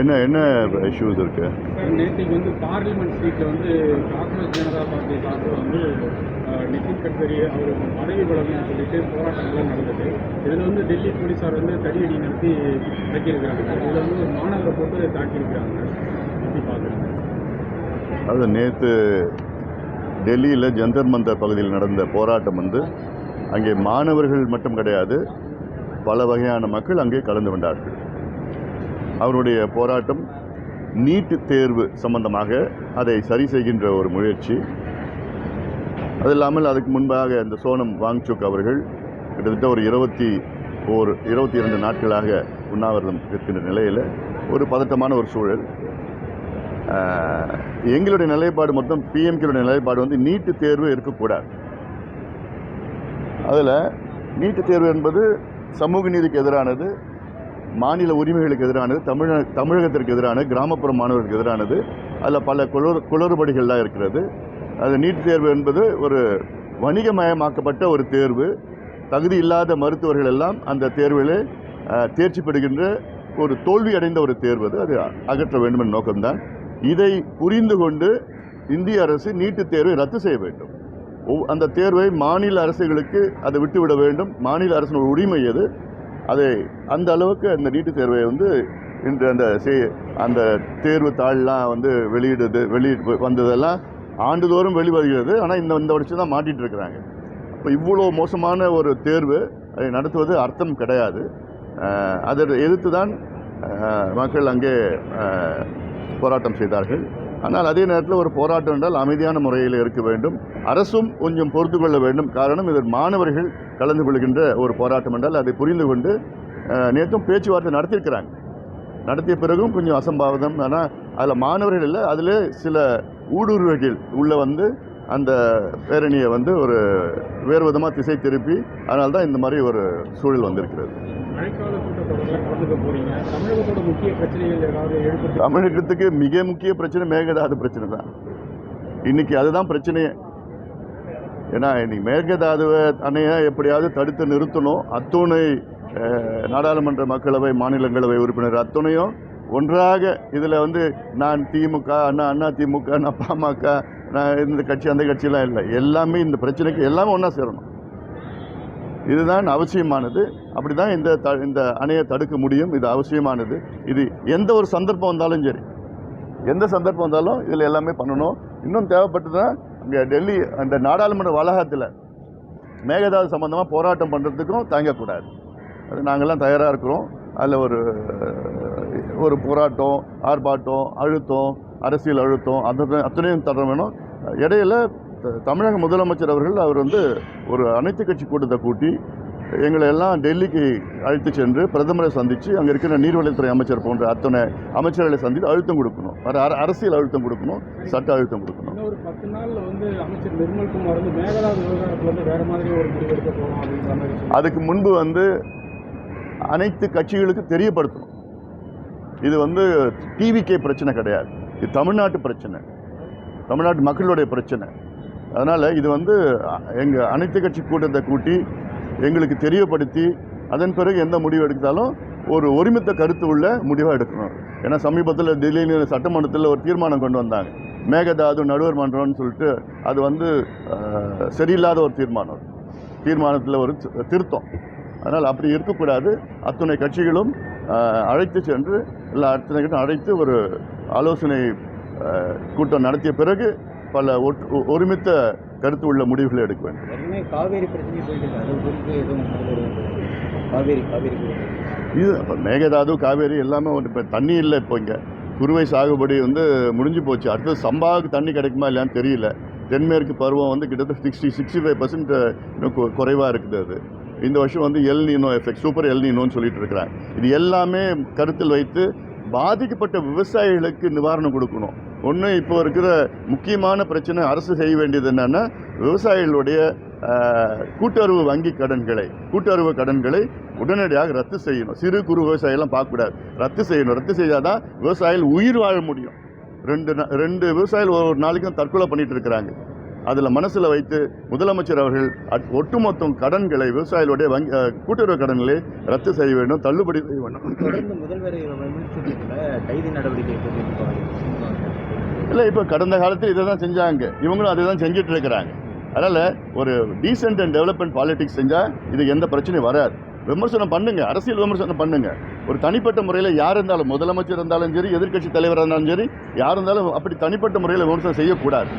என்ன என்ன இஷ்யூஸ் இருக்கு? நேற்றுக்கு வந்து பார்லிமெண்ட் ஸ்ட்ரீட்டில் வந்து காங்கிரஸ் ஜனதா பார்ட்டி சார்பில் வந்து நிதின் கட்கரி அவர் பதவி விலகணும்னு சொல்லிட்டு போராட்டங்கள்லாம் நடந்தது. இதில் வந்து டெல்லி போலீஸார் வந்து தடியடி நடத்தி தாக்கியிருக்கிறாங்க. இதில் வந்து ஒரு மாணவரை போட்டு தாக்கியிருக்கிறாங்க. எப்படி பார்க்குறாங்க? அது நேற்று டெல்லியில் ஜந்தர் மந்தர் பகுதியில் நடந்த போராட்டம் வந்து அங்கே மாணவர்கள் மட்டும் கிடையாது, பல வகையான மக்கள் அங்கே கலந்து கொண்டார்கள். அவருடைய போராட்டம் நீட் தேர்வு சம்பந்தமாக அதை சரி செய்கின்ற ஒரு முயற்சி. அது இல்லாமல் அதுக்கு முன்பாக இந்த சோனம் வாங்சுக் அவர்கள் கிட்டத்தட்ட ஒரு 22 நாட்களாக உண்ணாவிரதம் இருக்கின்ற நிலையில் ஒரு பதட்டமான ஒரு சூழல். எங்களுடைய நிலைப்பாடு மொத்தம் பிஎம்கேடைய நிலைப்பாடு வந்து நீட்டு தேர்வு இருக்கக்கூடாது. அதில் நீட்டு தேர்வு என்பது சமூக நீதிக்கு எதிரானது, மாநில உரிமைகளுக்கு எதிரானது, தமிழகத்திற்கு எதிரானது, கிராமப்புற மாணவர்களுக்கு எதிரானது. அதில் பல குளறுபடிகள்லாம் இருக்கிறது. அது நீட் தேர்வு என்பது ஒரு வணிகமயமாக்கப்பட்ட ஒரு தேர்வு. தகுதி இல்லாத மருத்துவர்கள் எல்லாம் அந்த தேர்விலே தேர்ச்சி பெறுகின்ற ஒரு தோல்வி அடைந்த ஒரு தேர்வு. அது அகற்ற வேண்டும் என்ற நோக்கம்தான். இதை புரிந்து கொண்டு இந்திய அரசு நீட்டு தேர்வை ரத்து செய்ய வேண்டும். அந்த தேர்வை மாநில அரசுகளுக்கு அதை விட்டுவிட வேண்டும். மாநில அரசின் உரிமை அது. அதை அந்த அளவுக்கு அந்த நீட்டு தேர்வை வந்து இன்று அந்த தேர்வு தாள்லாம் வந்து வந்ததெல்லாம் ஆண்டுதோறும் வெளிவருகிறது. ஆனால் இந்த வருஷம் தான் மாட்டிகிட்டு இருக்கிறாங்க. இப்போ இவ்வளோ மோசமான ஒரு தேர்வு அதை நடத்துவது அர்த்தம் கிடையாது. அதை எதிர்த்து தான் மக்கள் அங்கே போராட்டம் செய்தார்கள். ஆனால் அதே நேரத்தில் ஒரு போராட்டம் என்றால் அமைதியான முறையில் இருக்க வேண்டும். அரசும் கொஞ்சம் பொறுத்து கொள்ள வேண்டும். காரணம் இதில் மாணவர்கள் கலந்து கொள்கின்ற ஒரு போராட்டம் என்றால் அதை புரிந்து கொண்டு நேற்றும் பேச்சுவார்த்தை நடத்தியிருக்கிறாங்க. நடத்திய பிறகும் கொஞ்சம் அசம்பாவிதம். ஆனால் அதில் மாணவர்கள் இல்லை, அதில் சில ஊடுருவர்கள் உள்ளே வந்து அந்த பேரணியை வந்து ஒரு வேறு விதமாக திசை திருப்பி, அதனால தான் இந்த மாதிரி ஒரு சூழல் வந்திருக்கிறது. தமிழகத்துக்கு மிக முக்கிய பிரச்சனை மேகதாது பிரச்சனை தான். இன்னைக்கு அதுதான் பிரச்சனையே. ஏன்னா இன்னைக்கு மேகதாதுவை அணையை எப்படியாவது தடுத்து நிறுத்தணும். அத்துணை நாடாளுமன்ற மக்களவை மாநிலங்களவை உறுப்பினர் அத்துணையும் ஒன்றாக இதில் வந்து நான் திமுக, அண்ணா திமுக, நான் பாமக, நான் இந்த கட்சி அந்த கட்சியெல்லாம் இல்லை, எல்லாமே இந்த பிரச்சனைக்கு எல்லாமே ஒன்றா சேரணும். இதுதான் அவசியமானது. அப்படி தான் இந்த அணையை தடுக்க முடியும். இது அவசியமானது. இது எந்த ஒரு சந்தர்ப்பம் வந்தாலும் சரி, எந்த சந்தர்ப்பம் வந்தாலும் இதில் எல்லாமே பண்ணணும். இன்னும் தேவைப்பட்டதுன்னா இங்கே டெல்லி அந்த நாடாளுமன்ற வளாகத்தில் மேகதாது சம்பந்தமாக போராட்டம் பண்ணுறதுக்கும் தயங்கக்கூடாது. அது நாங்கள்லாம் தயாராக இருக்கிறோம். அதில் ஒரு போராட்டம், ஆர்ப்பாட்டம், அழுத்தம், அரசியல் அழுத்தம் அத்தனையும் தர வேணும். இடையில் தமிழக முதலமைச்சர் அவர் வந்து ஒரு அனைத்து கட்சி கூட்டத்தை கூட்டி எங்களை எல்லாம் டெல்லிக்கு அழைத்து சென்று பிரதமரை சந்தித்து அங்கே இருக்கிற நீர்வளத்துறை அமைச்சர் போன்ற அத்தனை அமைச்சர்களை சந்தித்து அழுத்தம் கொடுக்கணும். அரசியல் அழுத்தம் கொடுக்கணும், சட்ட அழுத்தம் கொடுக்கணும். ஒரு 10 நாளில் வந்து அமைச்சர் நிர்மல்குமார் வந்து மேகதாது விவகாரத்தில் வந்து வேறு மாதிரி ஒரு முடிவெடுக்க போகிறோம் அப்படின்ற மாதிரி. அதுக்கு முன்பு வந்து அனைத்து கட்சிகளுக்கு தெரியப்படுத்தணும். இது வந்து டிவிகே பிரச்சனை கிடையாது, இது தமிழ்நாட்டு பிரச்சனை, தமிழ்நாட்டு மக்களுடைய பிரச்சனை. அதனால் இது வந்து எங்கள் அனைத்து கட்சி கூட்டத்தை கூட்டி எங்களுக்கு தெரியப்படுத்தி அதன் பிறகு எந்த முடிவு எடுத்தாலும் ஒரு ஒருமித்த கருத்து உள்ள முடிவாக எடுக்கணும். ஏன்னா சமீபத்தில் டெல்லியில் சட்டமன்றத்தில் ஒரு தீர்மானம் கொண்டு வந்தாங்க, மேகதாது நடுவர் மன்றம்னு சொல்லிட்டு. அது வந்து சரியில்லாத ஒரு தீர்மானத்தில் ஒரு திருத்தம். அதனால் அப்படி இருக்கக்கூடாது. அத்துணை கட்சிகளும் அழைத்து சென்று அத்தனை கட்சியும் அழைத்து ஒரு ஆலோசனை கூட்டம் நடத்திய பிறகு பல ஒருமித்த கருத்து உள்ள முடிவுகளை எடுக்க வேண்டும். காவேரி பிரச்சனை இது மேகதாது காவேரி எல்லாமே இப்போ தண்ணி இல்லை. இப்போ இங்கே குறுவை சாகுபடி வந்து முடிஞ்சு போச்சு. அடுத்தது சம்பாவுக்கு தண்ணி கிடைக்குமா இல்லையான்னு தெரியல. தென்மேற்கு பருவம் வந்து கிட்டத்தட்ட 65% இன்னும் குறைவாக இருக்குது. அது இந்த வருஷம் வந்து El Nino effect, super El நீனோன்னு சொல்லிட்டு இருக்கிறாங்க. இது எல்லாமே கருத்தில் வைத்து பாதிக்கப்பட்ட விவசாயிகளுக்கு நிவாரணம் கொடுக்கணும். ஒன்று இப்போ இருக்கிற முக்கியமான பிரச்சனை அரசு செய்ய வேண்டியது என்னென்னா விவசாயிகளுடைய கூட்டுறவு வங்கி கூட்டுறவு கடன்களை உடனடியாக ரத்து செய்யணும். சிறு குறு விவசாயிகள்லாம் பார்க்கக்கூடாது, ரத்து செய்யணும். ரத்து செய்தால் தான் விவசாயிகள் உயிர் வாழ முடியும். ரெண்டு விவசாயிகள் ஒரு நாளைக்கும் தற்கொலை பண்ணிட்டு இருக்கிறாங்க. அதில் மனசில் வைத்து முதலமைச்சர் அவர்கள் ஒட்டுமொத்தம் கடன்களை விவசாயிகளுடைய கூட்டுறவு கடன்களை ரத்து செய்ய வேண்டும், தள்ளுபடி செய்ய வேண்டும். தொடர்ந்து முதல்வரை கைது நடவடிக்கை இல்லை, இப்போ கடந்த காலத்தில் இதை தான் செஞ்சாங்க, இவங்களும் அதை தான் செஞ்சுட்டு இருக்கிறாங்க. அதனால் ஒரு டீசென்ட் அண்ட் டெவலப்மெண்ட் பாலிடிக்ஸ் செஞ்சால் இதுக்கு எந்த பிரச்சனையும் வராது. விமர்சனம் பண்ணுங்க, அரசியல் விமர்சனம் பண்ணுங்க. ஒரு தனிப்பட்ட முறையில் யார் இருந்தாலும், முதலமைச்சர் இருந்தாலும் சரி, எதிர்க்கட்சி தலைவராக இருந்தாலும் சரி, யார் இருந்தாலும் அப்படி தனிப்பட்ட முறையில் விமர்சனம் செய்யக்கூடாது.